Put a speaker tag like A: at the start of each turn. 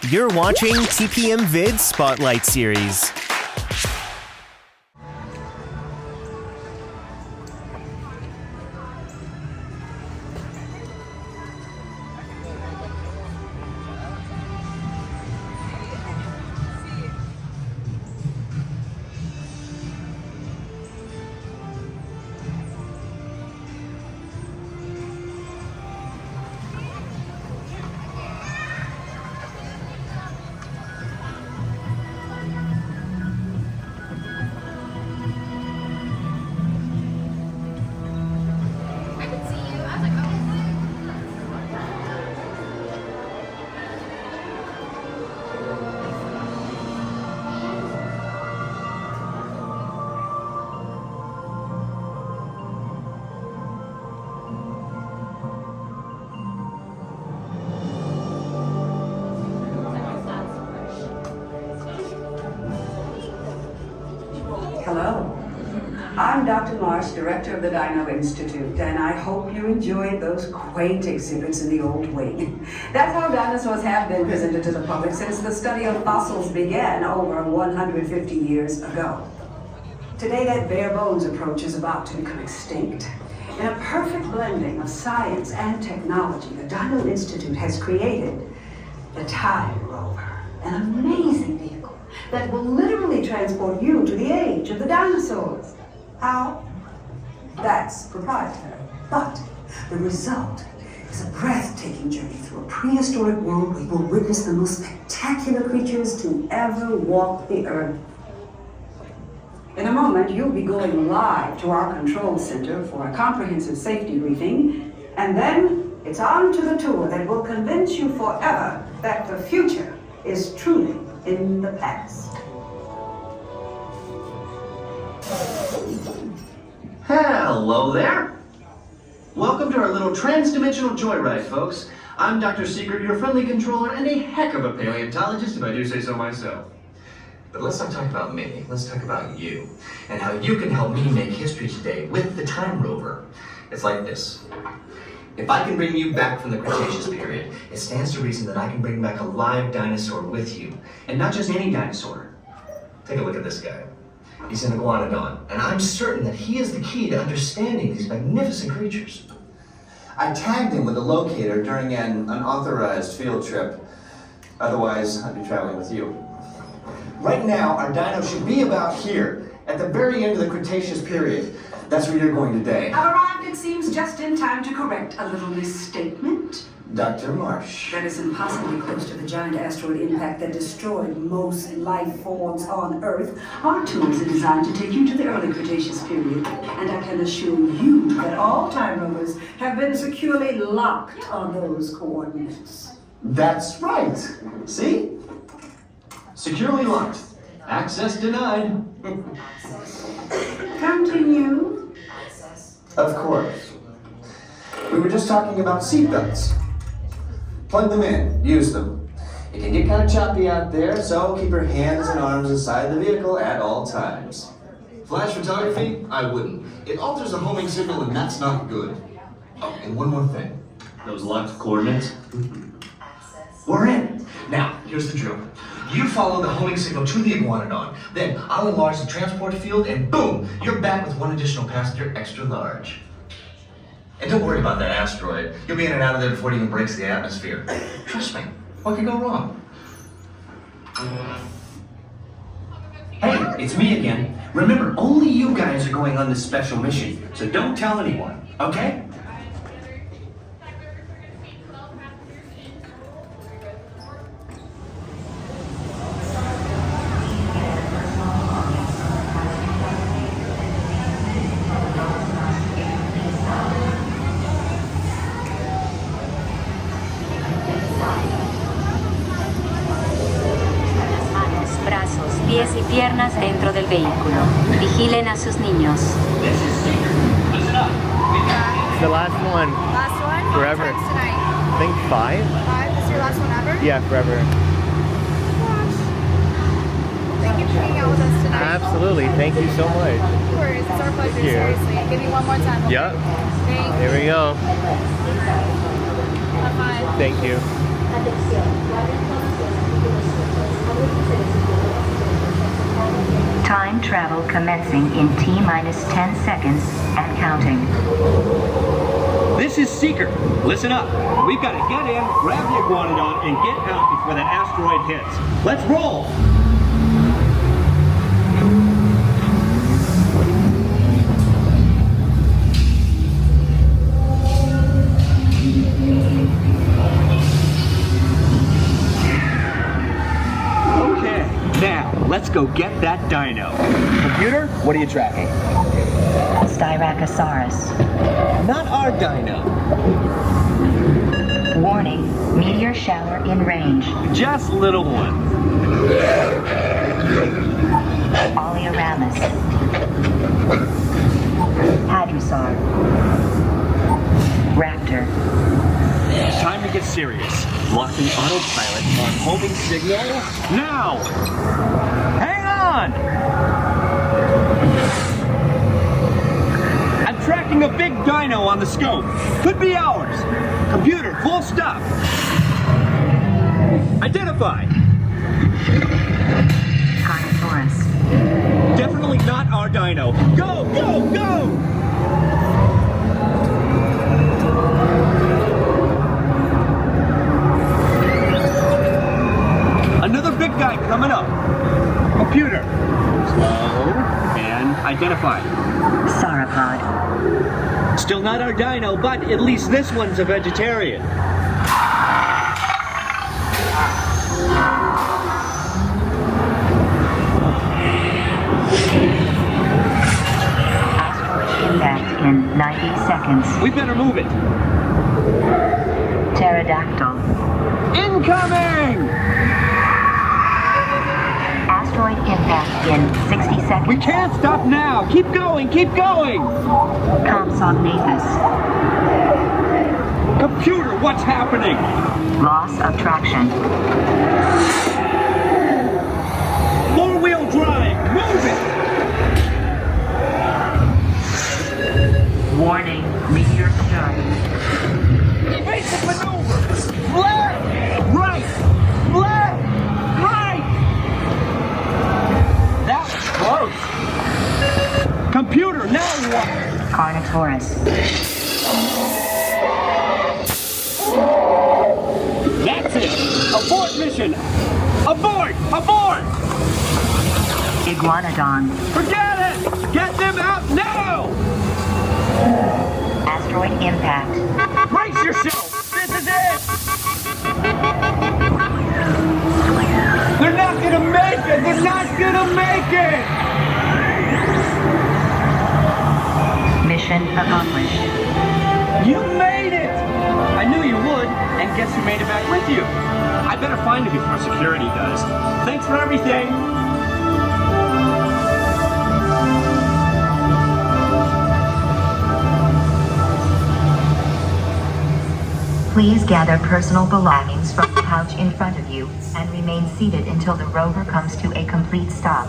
A: You're watching TPM Vid Spotlight Series.
B: Hello, I'm Dr. Marsh, director of the Dino Institute, and I hope you enjoyed those quaint exhibits in the old wing. That's how dinosaurs have been presented to the public since the study of fossils began over 150 years ago. Today, that bare bones approach is about to become extinct. In a perfect blending of science and technology, the Dino Institute has created the Time Rover, an amazing vehicle that will literally transport you to the age of the dinosaurs. How? That's proprietary. But the result is a breathtaking journey through a prehistoric world where you will witness the most spectacular creatures to ever walk the earth. In a moment, you'll be going live to our control center for a comprehensive safety briefing, and then it's on to the tour that will convince you forever that the future is truly in the past.
C: Hello there. Welcome to our little trans-dimensional joyride, folks. I'm Dr. Secret, your friendly controller, and a heck of a paleontologist, if I do say so myself. But let's not talk about me, let's talk about you, and how you can help me make history today with the Time Rover. It's like this. If I can bring you back from the Cretaceous period, it stands to reason that I can bring back a live dinosaur with you. And not just any dinosaur. Take a look at this guy. He's an iguanodon, and I'm certain that he is the key to understanding these magnificent creatures.
D: I tagged him with a locator during an unauthorized field trip. Otherwise, I'd be traveling with you. Right now, our dino should be about here, at the very end of the Cretaceous period. That's where you're going today.
B: I've arrived, it seems, just in time to correct a little misstatement.
D: Dr. Marsh.
B: That is impossibly close to the giant asteroid impact that destroyed most life forms on Earth. Our tours are designed to take you to the early Cretaceous period, and I can assure you that all time rovers have been securely locked on those coordinates.
D: That's right. See?
C: Securely locked. Access denied.
B: Continue.
D: Of course. We were just talking about seatbelts. Plug them in, use them. It can get kind of choppy out there, so keep your hands and arms inside the vehicle at all times.
E: Flash photography? I wouldn't. It alters the homing signal and that's not good. Oh, and one more thing.
C: Those locked coordinates? We're in. Now, here's the drill. You follow the homing signal to the iguanodon, then I'll enlarge the transport field, and boom, you're back with one additional passenger extra large. And don't worry about that asteroid. You'll be in and out of there before it even breaks the atmosphere. Trust me, what could go wrong? Hey, it's me again. Remember, only you guys are going on this special mission, so don't tell anyone, okay?
F: Pies y piernas dentro del vehículo. Vigilen a sus niños.
A: The last one.
G: Last one?
A: Forever.
G: How many times tonight?
A: I think 5?
G: 5? This is your last one ever?
A: Yeah, forever.
G: Gosh. Thank you for hanging out with us tonight.
A: Absolutely. Thank you so much.
G: Of course. It's our pleasure,
A: Thank you.
G: seriously. Give me one more time. Okay?
A: Yep.
G: Thank you.
A: There we go.
G: Have fun.
A: Thank you.
F: Time travel commencing in T-minus 10 seconds and counting.
H: This is Seeker. Listen up. We've got to get in, grab the iguanodon, and get out before that asteroid hits. Let's roll! Okay, now let's go get that dino. Computer, what are you tracking?
F: Styracosaurus.
H: Not our dino.
F: Warning, meteor shower in range.
H: Just little one.
F: Oleoramus. Hadrosaur. Raptor.
H: Time to get serious. Locking autopilot on homing signal now! Hang on! I'm tracking a big dino on the scope. Could be ours. Computer, full stop. Identify.
F: Carnotaurus.
H: Definitely not our dino. Go, go, go! Another big guy coming up. Computer. Slow and identify.
F: Sauropod.
H: Still not our dino, but at least this one's a vegetarian.
F: Asteroid impact in 90 seconds.
H: We better move it.
F: Pterodactyl.
H: Incoming!
F: Asteroid impact in 60 seconds.
H: We can't stop now. Keep going, keep going.
F: Compsognathus.
H: Computer, what's happening?
F: Loss of traction.
H: Four-wheel drive, move it.
F: Warning, meteor shower.
H: Basic maneuver. Left, right, left, right. That was close. Computer, now what?
F: Carnotaurus.
H: That's it. Abort mission. Abort, abort.
F: Iguanodon.
H: Forget it. Get them out now.
F: Asteroid impact.
H: Brace yourself. This is it. They're not gonna make it. They're not gonna make it.
F: Mission accomplished.
H: You made it! I knew you would, and guess who made it back with you? I better find you before security does. Thanks for everything!
F: Please gather personal belongings from the couch in front of you and remain seated until the rover comes to a complete stop.